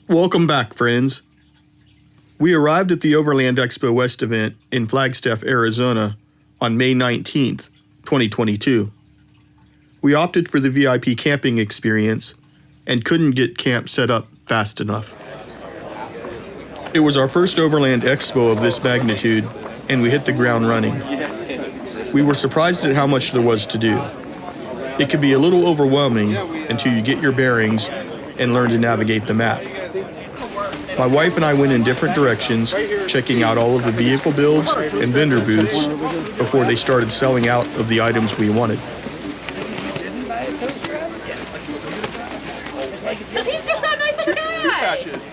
Welcome back, friends. We arrived at the Overland Expo West event in Flagstaff, Arizona on May 19th, 2022. We opted for the VIP camping experience and couldn't get camp set up fast enough. It was our first Overland Expo of this magnitude, and we hit the ground running. We were surprised at how much there was to do. It could be a little overwhelming until you get your bearings and learn to navigate the map. My wife and I went in different directions, checking out all of the vehicle builds and vendor booths before they started selling out of the items we wanted. Because he's just that nice of a guy.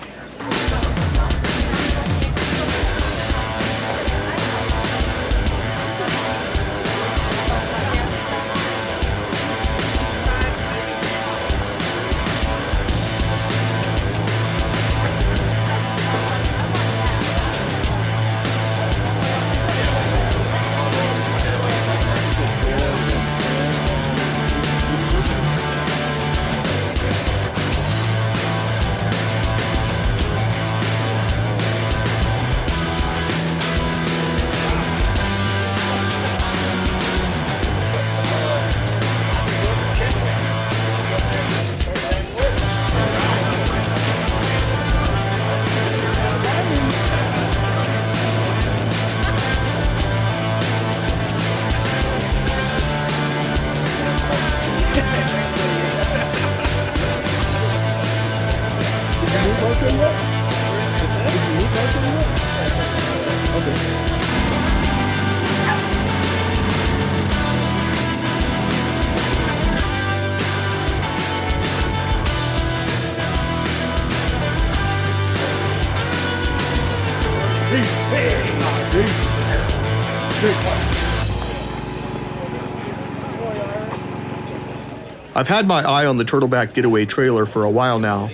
I've had my eye on the Turtleback Getaway trailer for a while now,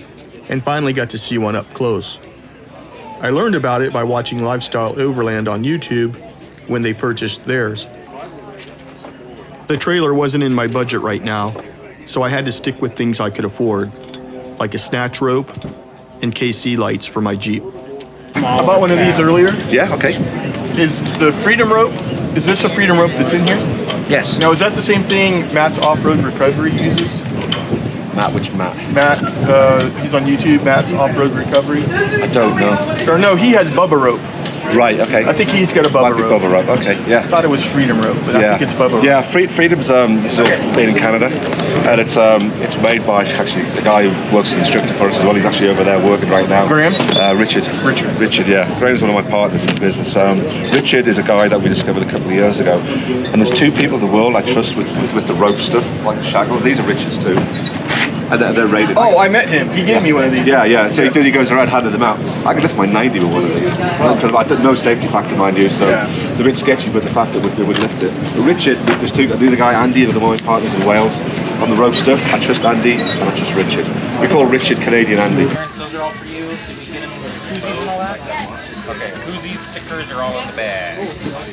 and finally got to see one up close. I learned about it by watching Lifestyle Overland on YouTube when they purchased theirs. The trailer wasn't in my budget right now, so I had to stick with things I could afford, like a snatch rope and KC lights for my Jeep. I bought one of these earlier. Yeah, okay. Is the Freedom Rope, is this a Freedom Rope that's in here? Yes. Now, is that the same thing Matt's Off-Road Recovery uses? Matt, which Matt? Matt, he's on YouTube, Matt's Off-Road Recovery. I don't know. Or no, he has Bubba Rope. Right, okay. I think he's got a Bubba Rope. Bubba Rope, okay, yeah. I thought it was Freedom Rope, but I think it's Bubba Rope. Yeah, Freedom's this is all made in Canada, and it's made by actually the guy who works as an instructor for us as well. He's actually over there working right now. Graham? Richard, yeah. Graham's one of my partners in the business. Richard is a guy that we discovered a couple of years ago, and there's two people in the world I trust with the rope stuff, like the shackles. These are Richard's too. And they're rated. Oh, I met him. He gave me one of these. Yeah. So he goes around handing them out. I could lift my 90 with one of these. No safety factor, mind you, so it's a bit sketchy, but the fact that we would lift it. But Richard, there's the other guy, Andy, one of my partners in Wales, on the rope stuff. I trust Andy and I trust Richard. We call Richard Canadian Andy. Those are all for you. Did you get any koozies and all that? Yes. Okay, koozies, stickers are all in the bag.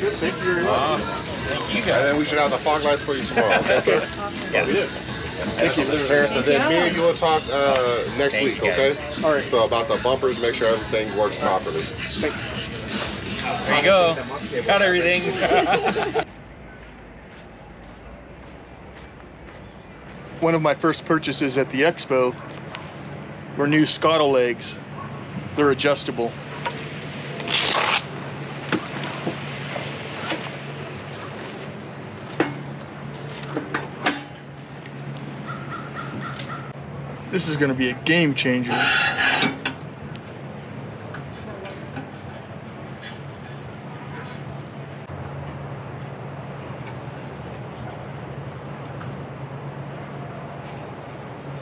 Good. Thank you very much. Awesome. Thank you guys. And then we should have the fog lights for you tomorrow, okay, sir? Yeah. We did. Thank you, Mr. Harris. And then me and you will talk next Thank week, you, okay? guys. All right. So about the bumpers, make sure everything works properly. Thanks. There you go. Got everything. One of my first purchases at the Expo were new Scottle legs. They're adjustable. This is going to be a game changer.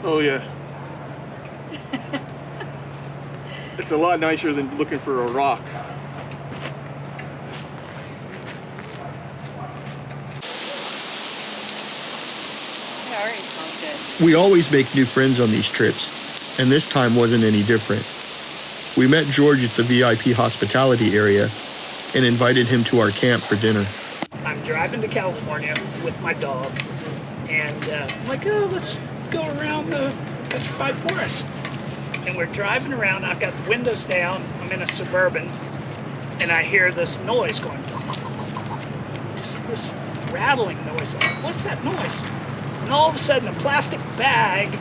Oh yeah. It's a lot nicer than looking for a rock. We always make new friends on these trips, and this time wasn't any different. We met George at the VIP hospitality area and invited him to our camp for dinner. I'm driving to California with my dog, and I'm like, oh, let's go around the Petrified Forest. and we're driving around. I've got the windows down. I'm in a Suburban, and I hear this noise going. This rattling noise. I'm like, what's that noise? And all of a sudden, a plastic bag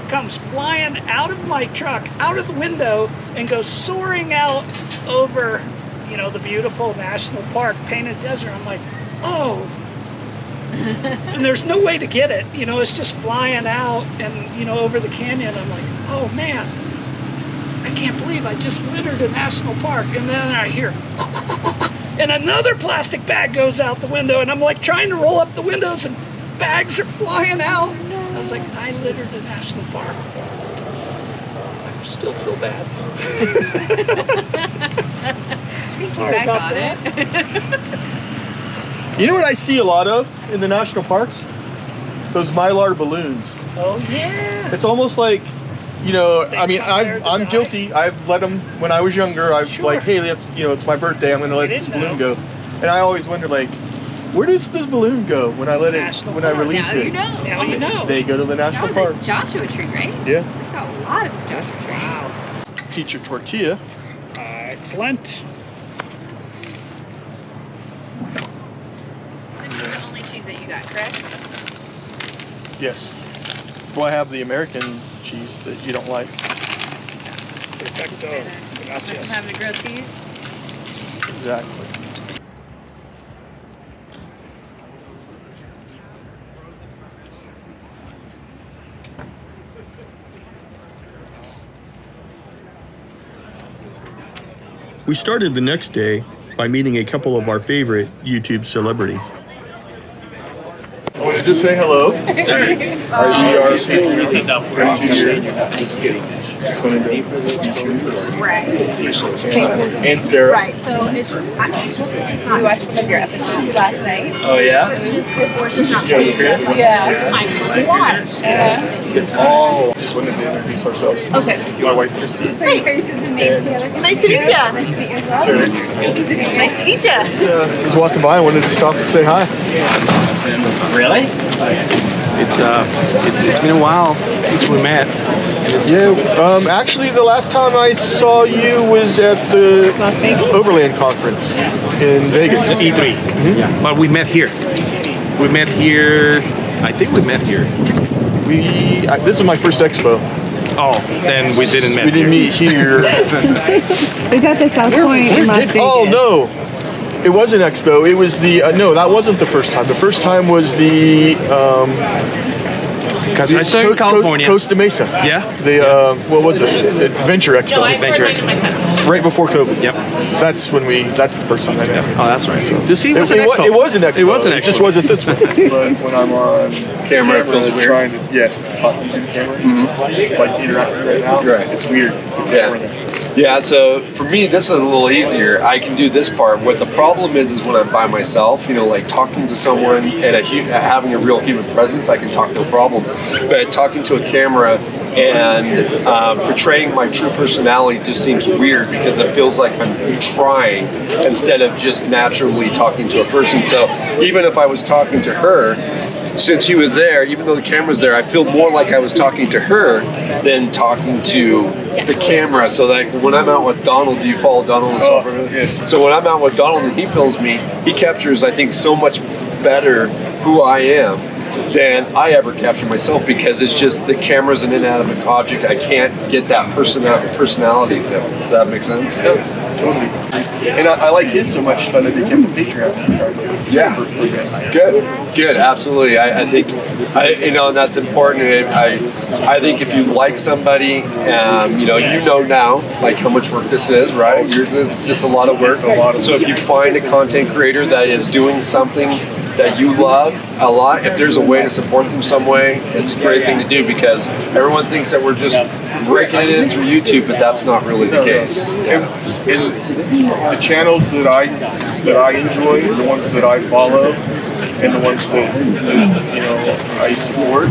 comes flying out of my truck, out of the window, and goes soaring out over, you know, the beautiful national park, Painted Desert. I'm like, oh. And there's no way to get it, you know, it's just flying out and, you know, over the canyon. I'm like, oh man, I can't believe I just littered a national park. And then I hear, and another plastic bag goes out the window, and I'm like trying to roll up the windows and bags are flying out. I was like, I littered a national park. I still feel bad. Sorry back on it. You know what I see a lot of in the national parks? Those Mylar balloons. Oh yeah. It's almost like, you know, They I mean, come there to I'm die. guilty. I've let them when I was younger. I've Sure. like, hey, let's, you know, it's my birthday. I'm going to let You this didn't balloon know. go. And I always wonder, like, where does this balloon go when I let it, National when I park. release Now it? you know. Now you know. They go to the That national was park. a Joshua tree, right? Yeah. We saw a lot of Joshua trees. Wow. Teacher tortilla. Excellent. This is the only cheese that you got, correct? Yes. Well, I have the American cheese that you don't like. Perfecto. I'm Gracias. having a grilled cheese. Exactly. We started the next day by meeting a couple of our favorite YouTube celebrities. I wanted to say hello. Our Right. and Sarah. Right. So it's we watched one of your episodes last night. Oh yeah? It was just before she's not Chris? Yeah. I'm watch. Oh. Just wanted to introduce ourselves. Okay. My wife, Christy. Great. Faces and names together. Nice to meet you. Nice to meet you as well. Terry. Nice to meet you. I was walking by. I wanted to stop and say hi. Really? It's been a while since we met. Yeah, actually the last time I saw you was at the Overland conference in Vegas. E3. Yeah. But we met here. We met here. I think we met here. This is my first expo. Oh, then we didn't meet. We didn't meet here. Is that the South Point in Las Vegas? Oh no, it was an expo. It was the no, that wasn't the first time. The first time was the Because I saw you in California. Costa Mesa. Yeah. The what was it? Adventure Expo. Adventure Expo. Right before COVID. Yep. That's when that's the first time I met. Oh, that's right. So, you see, it was an expo. It was an expo. It was an expo. It just wasn't this one. But when I'm on camera, trying to talking to the camera, like interacting right now, Right. it's weird. Yeah. Yeah, so for me, this is a little easier. I can do this part. What the problem is when I'm by myself, you know, like talking to someone and having a real human presence, I can talk no problem. But talking to a camera and portraying my true personality just seems weird because it feels like I'm trying instead of just naturally talking to a person. So even if I was talking to her, since she was there, even though the camera's there, I feel more like I was talking to her than talking to the camera. So that when I'm out with Donald, do you follow Donald and stuff? Yes. So when I'm out with Donald and he films me, he captures, I think, so much better who I am than I ever capture myself because it's just the camera's an inanimate object. I can't get that personality. Does that make sense? Totally. And I like his so much that I became a Patreon. Yeah. Good. Absolutely. I think, you know, that's important. And I think if you like somebody, you know now, like how much work this is, right? Yours is, it's a lot of work. So if you find a content creator that is doing something that you love a lot, if there's a way to support them some way, it's a great thing to do because everyone thinks that we're just breaking it in through YouTube, but that's not really the case. And the channels that I enjoy, the ones that I follow, and the ones that you know I support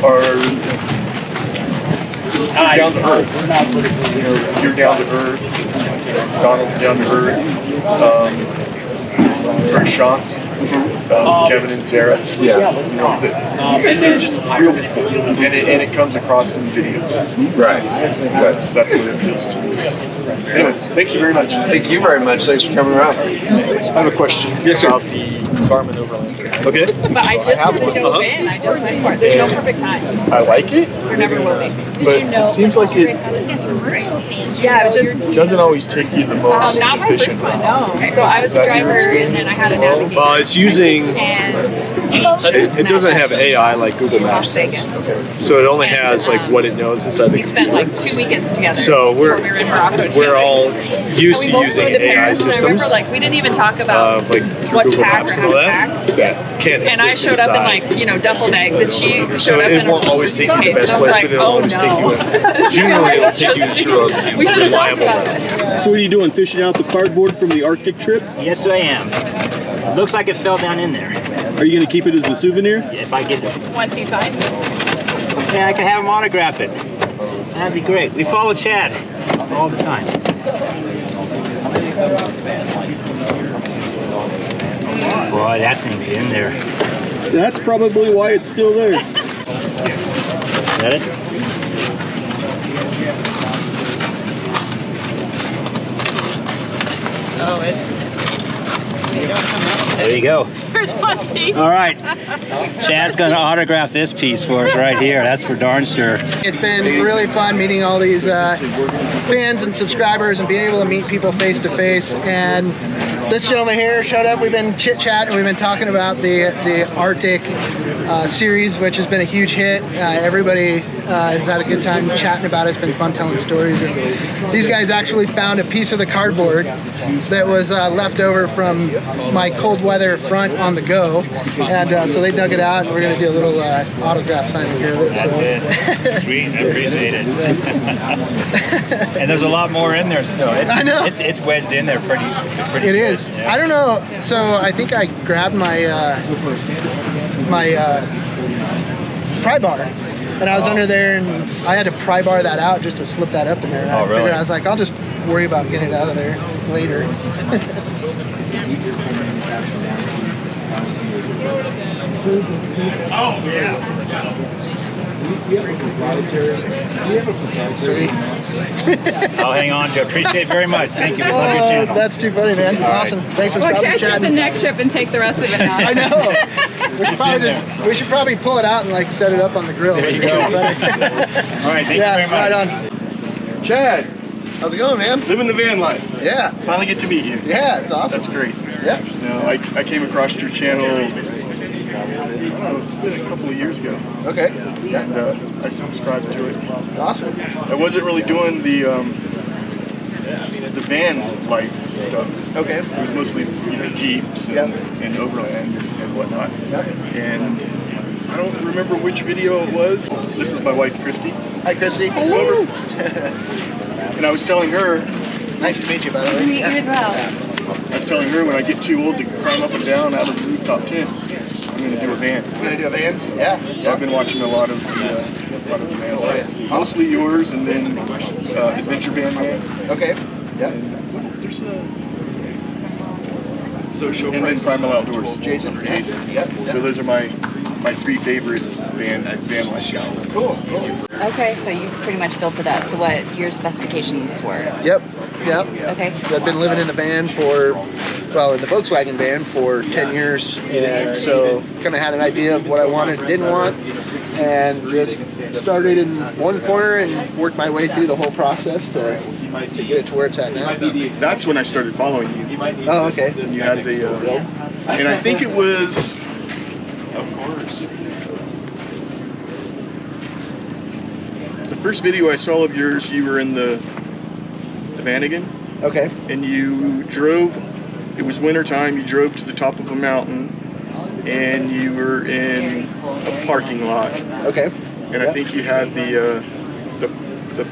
are down to earth. You know, you're down to earth. Donald's down to earth. Our shots Kevin and Sarah. Yeah. You know, and just real people, and it comes across in the videos. Right. That's what appeals to me. Anyways, thank you very much. Thank you very much. Thanks for coming around. I have a question about the Garmin Overland. Okay. But I just dove in. I just went for it. There's no perfect time. I like it, There never will be. but it seems like it Yeah, it was just doesn't always take you the most not my efficient first one. route. No. So I was a that your driver, and then I had a navigator. Well, it's using. And It doesn't have AI like Google Maps does. So it only has like what it knows inside we the spent computer. like 2 weekends together. So before we were in Morocco we're together. all used And to we both using flew to AI Paris, and I remember, systems, like, we didn't even talk about like what to Google pack Maps or and how all to that. pack. That can't And I exist showed up in inside. like, duffel bags, and she So showed up it in a won't always take you to the suitcase, best and I was place, like, but it'll oh always take you. no. Generally, it'll take you through a We should have talked reliable about route. it. So what are you doing, fishing out the cardboard from the Arctic trip? Yes, I am. Looks like it fell down in there. Are you going to keep it as a souvenir? If I get it. Once he signs it. Yeah, I could have him autograph it. That'd be great. We follow Chad all the time. Boy, that thing's in there. That's probably why it's still there. Is that it? Oh, it's. There you go. There's one piece. All right. Chad's going to autograph this piece for us right here. That's for darn sure. It's been really fun meeting all these fans and subscribers and being able to meet people face to face. And this gentleman here showed up. We've been chit-chatting. We've been talking about the Arctic series, which has been a huge hit. Everybody has had a good time chatting about it. It's been fun telling stories. And these guys actually found a piece of the cardboard that was left over from my cold weather front on the go. And so they dug it out, and we're going to do a little autograph signing here of it. That's it. Sweet. I appreciate it. And there's a lot more in there still. I know. It's wedged in there pretty It good. is. Yeah. I don't know. So I think I grabbed my pry bar, and I was under there, and I had to pry bar that out just to slip that up in there. And I figured, I was like, I'll just worry about getting it out of there later. Oh yeah. Sweet. I'll hang on to it. Appreciate it very much. Thank you. We love your channel. That's too funny, man. Awesome. Thanks for Well, stopping catch you at the chatting. next trip and take the rest of it now. I know. We should probably pull it out and like set it up on the grill. There you go. All right. Thank you very much. Right on. Chad, How's it going, man? living the van life. Yeah. Finally get to meet you. Yeah, it's awesome. That's great. Yeah. No, I came across your channel, I don't know, it's been a couple of years ago. Okay. Yeah. And I subscribed to it. Awesome. I wasn't really doing the van life stuff. Okay. It was mostly, Jeeps and Overland and whatnot. Yeah. And I don't remember which video it was. This is my wife, Christy. Hi, Christy. Over. And I was telling her, Nice to meet you, by the way. Meet you as well. I was telling her when I get too old to climb up and down out of the rooftop tent, I'm going to do a van. You gonna do a van? Yeah. So I've been watching a lot of the van stuff. Mostly yours, and then Adventure Van Man. Okay. Yeah. There's and then Primal Outdoors. Jason. Jason. Yeah. So those are my three favorite van life guys. Cool. Okay, so you pretty much built it up to what your specifications were. Yep. Okay. So I've been living in the van in the Volkswagen van for 10 years, and so kind of had an idea of what I wanted and didn't want, and just started in one corner and worked my way through the whole process to get it to where it's at now. That's when I started following you. Oh, okay. You had the, and I think it was, the first video I saw of yours, you were in the Vanagon. Okay. And you drove, it was wintertime, you drove to the top of a mountain, and you were in a parking lot. Okay. And I think you had the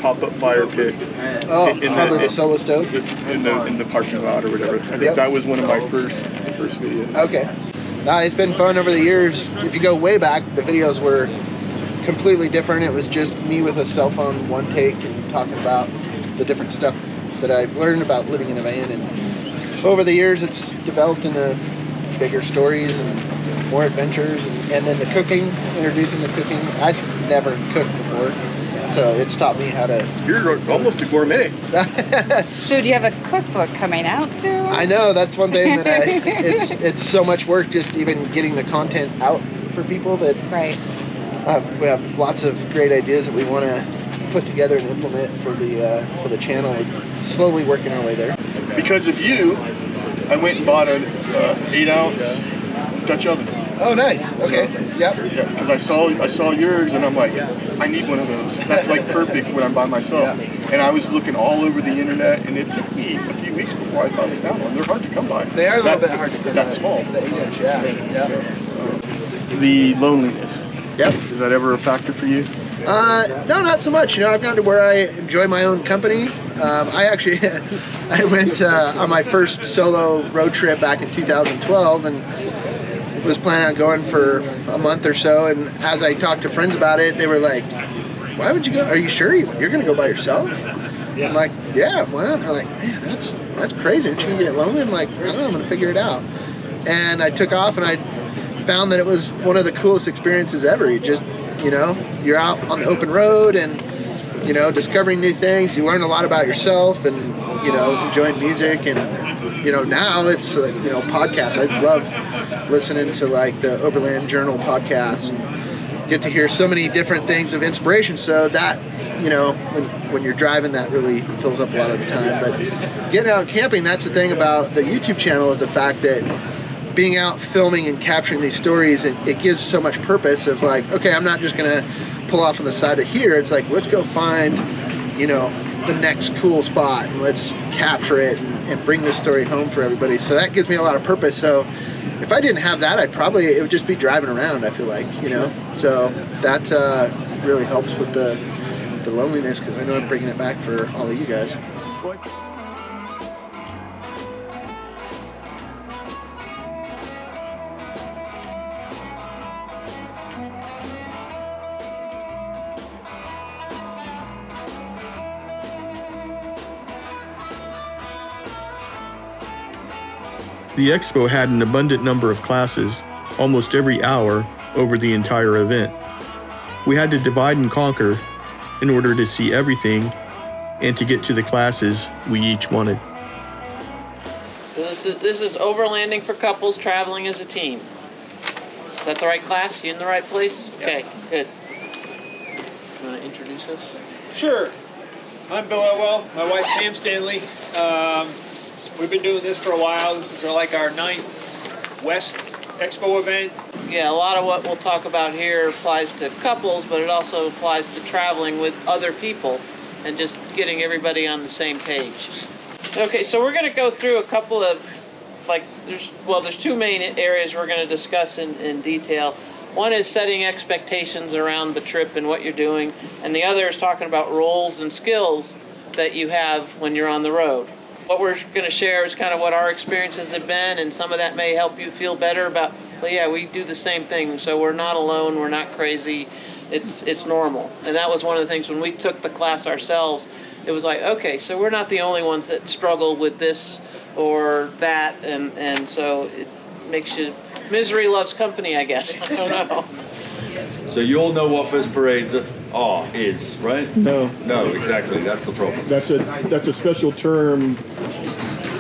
pop-up fire pit. Oh, probably the solo stove? In the parking lot or whatever. I think that was one of my first videos. Okay. It's been fun over the years. If you go way back, the videos were completely different. It was just me with a cell phone, one take, and talking about the different stuff that I've learned about living in a van. And over the years, it's developed into bigger stories and more adventures, and then the cooking, introducing the cooking. I've never cooked before, so it's taught me how to. You're almost a gourmet. So do you have a cookbook coming out soon? I know, that's one thing that it's so much work just even getting the content out for people that Right. we have lots of great ideas that we want to put together and implement for the channel. We're slowly working our way there. Because of you, I went and bought an 8-ounce Dutch oven. Oh, nice. Okay. Yep. Yeah, because I saw yours, and I'm like, I need one of those. That's like perfect when I'm by myself. Yeah. And I was looking all over the internet, and it took me a few weeks before I finally found one. They're hard to come by. They are a little bit hard to come by. That small. The 8-inch, yeah. Yep. The loneliness. Yep. Is that ever a factor for you? No, not so much. You know, I've gotten to where I enjoy my own company. I actually, I went on my first solo road trip back in 2012 and was planning on going for a month or so. And as I talked to friends about it, they were like, why would you go? Are you sure you're going to go by yourself? Yeah. I'm like, yeah, why not? They're like, man, that's crazy. Aren't you going to get lonely? I'm like, I don't know, I'm going to figure it out. And I took off, and I found that it was one of the coolest experiences ever. You just, you know, you're out on the open road and, you know, discovering new things. You learn a lot about yourself and, you know, enjoying music. And, you know, now it's, you know, podcasts. I love listening to, like, the Overland Journal podcast and get to hear so many different things of inspiration. So that, you know, when you're driving, that really fills up a lot of the time. But getting out camping, that's the thing about the YouTube channel, is the fact that being out filming and capturing these stories, it gives so much purpose of, like, okay, I'm not just gonna pull off on the side of here. It's like, let's go find, you know, the next cool spot and let's capture it and bring this story home for everybody. So that gives me a lot of purpose. So if I didn't have that, it would just be driving around, I feel like, you know. So that really helps with the loneliness, because I know I'm bringing it back for all of you guys. The Expo had an abundant number of classes, almost every hour, over the entire event. We had to divide and conquer in order to see everything and to get to the classes we each wanted. So this is overlanding for couples traveling as a team. Is that the right class? You in the right place? Okay, good. You want to introduce us? Sure. I'm Bill Elwell. My wife Pam Stanley. We've been doing this for a while. This is like our 9th West Expo event. Yeah, a lot of what we'll talk about here applies to couples, but it also applies to traveling with other people and just getting everybody on the same page. Okay, so we're going to go through a couple of, like, there's two main areas we're going to discuss in detail. One is setting expectations around the trip and what you're doing, and the other is talking about roles and skills that you have when you're on the road. What we're going to share is kind of what our experiences have been, and some of that may help you feel better about, well, yeah, we do the same thing, so we're not alone, we're not crazy, it's normal. And that was one of the things when we took the class ourselves, it was like, okay, so we're not the only ones that struggle with this or that, and so it makes you, misery loves company, I guess. I don't know. So you all know what first parades is, right? No. No, exactly. That's the problem. That's a special term.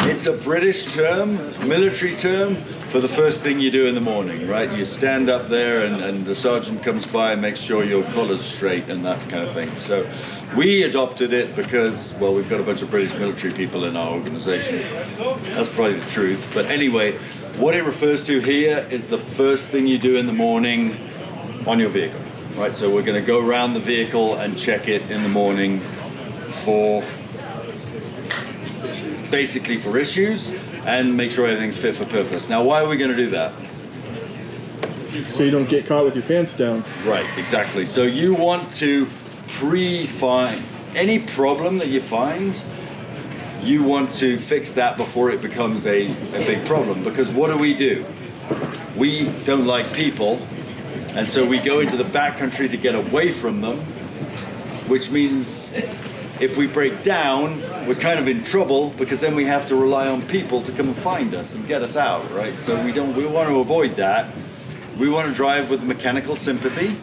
It's a British term, military term, for the first thing you do in the morning, right? You stand up there and the sergeant comes by and makes sure your collar's straight and that kind of thing. So we adopted it because, well, we've got a bunch of British military people in our organization. That's probably the truth. But anyway, what it refers to here is the first thing you do in the morning on your vehicle, right? So we're going to go around the vehicle and check it in the morning for basically for issues and make sure everything's fit for purpose. Now, why are we going to do that? So you don't get caught with your pants down. Right, exactly. So you want to pre-find any problem that you find, you want to fix that before it becomes a big problem. Because what do? We don't like people, and so we go into the backcountry to get away from them, which means if we break down, we're kind of in trouble because then we have to rely on people to come and find us and get us out, right? So we want to avoid that. We want to drive with mechanical sympathy,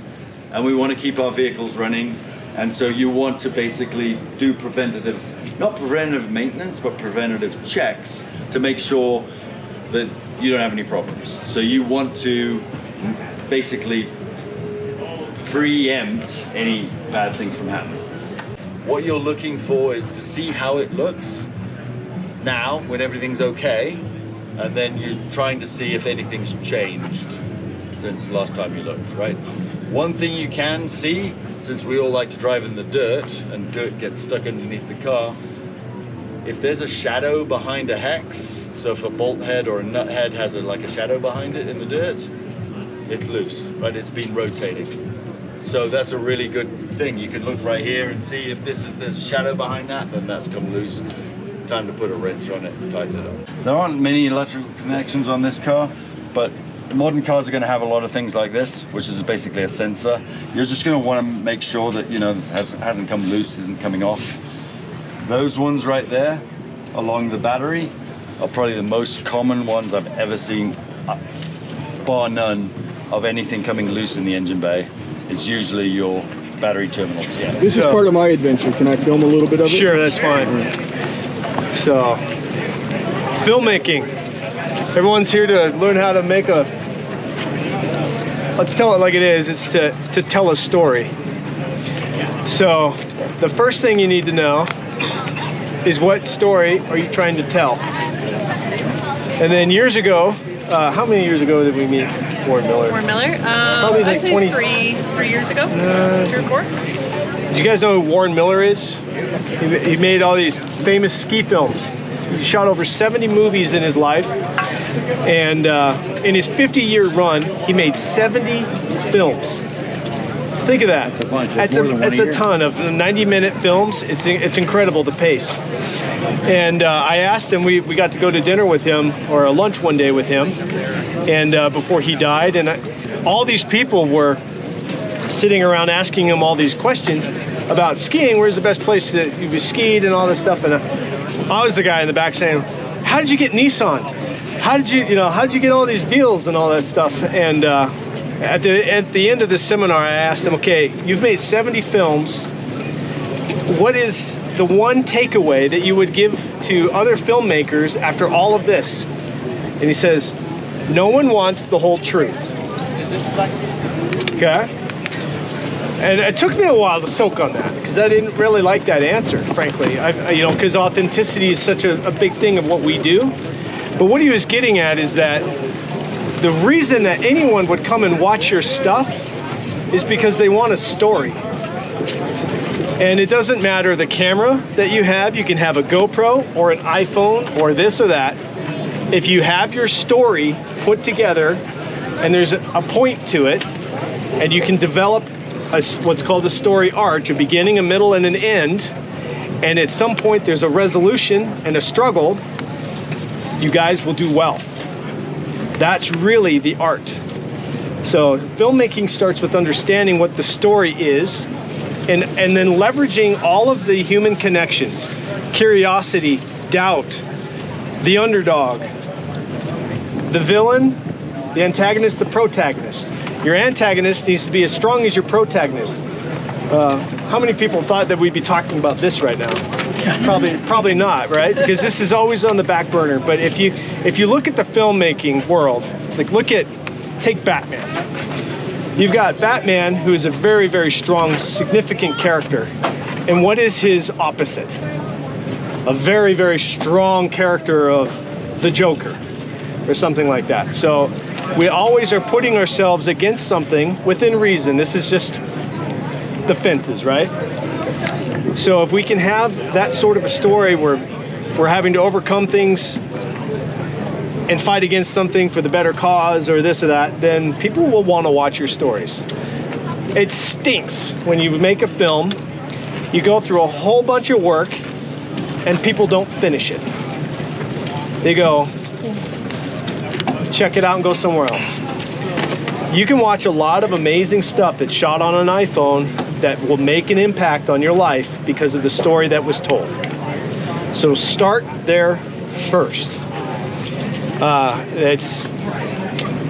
and we want to keep our vehicles running. And so you want to basically do preventative, not preventative maintenance, but preventative checks to make sure that you don't have any problems. So you want to basically preempt any bad things from happening. What you're looking for is to see how it looks now when everything's okay, and then you're trying to see if anything's changed since the last time you looked, right? One thing you can see, since we all like to drive in the dirt and dirt gets stuck underneath the car, if there's a shadow behind a hex, so if a bolt head or a nut head has like a shadow behind it in the dirt, it's loose, right? It's been rotating. So that's a really good thing. You can look right here and see if there's a shadow behind that, then that's come loose. Time to put a wrench on it and tighten it up. There aren't many electrical connections on this car, but modern cars are going to have a lot of things like this, which is basically a sensor. You're just going to want to make sure that, you know, hasn't come loose, isn't coming off. Those ones right there along the battery are probably the most common ones I've ever seen, bar none, of anything coming loose in the engine bay. It's usually your battery terminals. Yeah. This is part of my adventure. Can I film a little bit of it? Sure, that's fine. So, filmmaking. Everyone's here to learn how to make a, let's tell it like it is, it's to tell a story. So, the first thing you need to know is what story are you trying to tell? And then years ago, how many years ago did we meet Warren Miller? Warren Miller? Probably like 3 years ago, 3 or 4. Do you guys know who Warren Miller is? He made all these famous ski films. He shot over 70 movies in his life. And in his 50-year run, he made 70 films. Think of that. That's a ton of 90-minute films. It's incredible, the pace. And I asked him, we got to go to dinner with him, or a lunch one day with him, and before he died, and all these people were sitting around asking him all these questions about skiing. Where's the best place that you've skied and all this stuff? And I was the guy in the back saying, how did you get Nissan? How did you get all these deals and all that stuff? And at the end of the seminar, I asked him, okay, you've made 70 films. What is the one takeaway that you would give to other filmmakers after all of this? And he says, no one wants the whole truth. Okay? And it took me a while to soak on that, because I didn't really like that answer, frankly. Because authenticity is such a big thing of what we do. But what he was getting at is that the reason that anyone would come and watch your stuff is because they want a story. And it doesn't matter the camera that you have. You can have a GoPro or an iPhone or this or that. If you have your story put together and there's a point to it, and you can develop what's called a story arc, a beginning, a middle, and an end, and at some point there's a resolution and a struggle, you guys will do well. That's really the art. So filmmaking starts with understanding what the story is, and then leveraging all of the human connections, curiosity, doubt, the underdog, the villain, the antagonist, the protagonist. Your antagonist needs to be as strong as your protagonist. How many people thought that we'd be talking about this right now? Probably not, right? Because this is always on the back burner. But if you look at the filmmaking world, like take Batman. You've got Batman, who is a very, very strong, significant character. And what is his opposite? A very, very strong character of the Joker, or something like that. So we always are putting ourselves against something within reason. This is just the fences, right? So if we can have that sort of a story where we're having to overcome things and fight against something for the better cause or this or that, then people will want to watch your stories. It stinks when you make a film, you go through a whole bunch of work, and people don't finish it. They go, check it out and go somewhere else. You can watch a lot of amazing stuff that's shot on an iPhone that will make an impact on your life because of the story that was told. So start there first.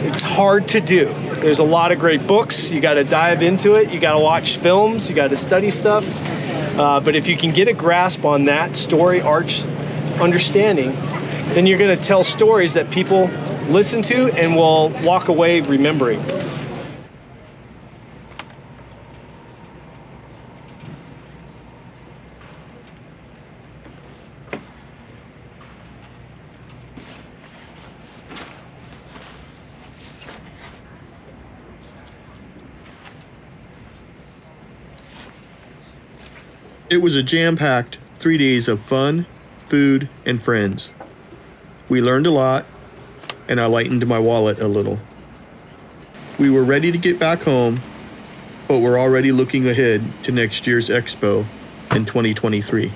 It's hard to do. There's a lot of great books. You got to dive into it. You got to watch films. You got to study stuff. But if you can get a grasp on that story arch understanding, then you're going to tell stories that people listen to and will walk away remembering. It was a jam-packed 3 days of fun, food, and friends. We learned a lot, and I lightened my wallet a little. We were ready to get back home, but we're already looking ahead to next year's Expo in 2023.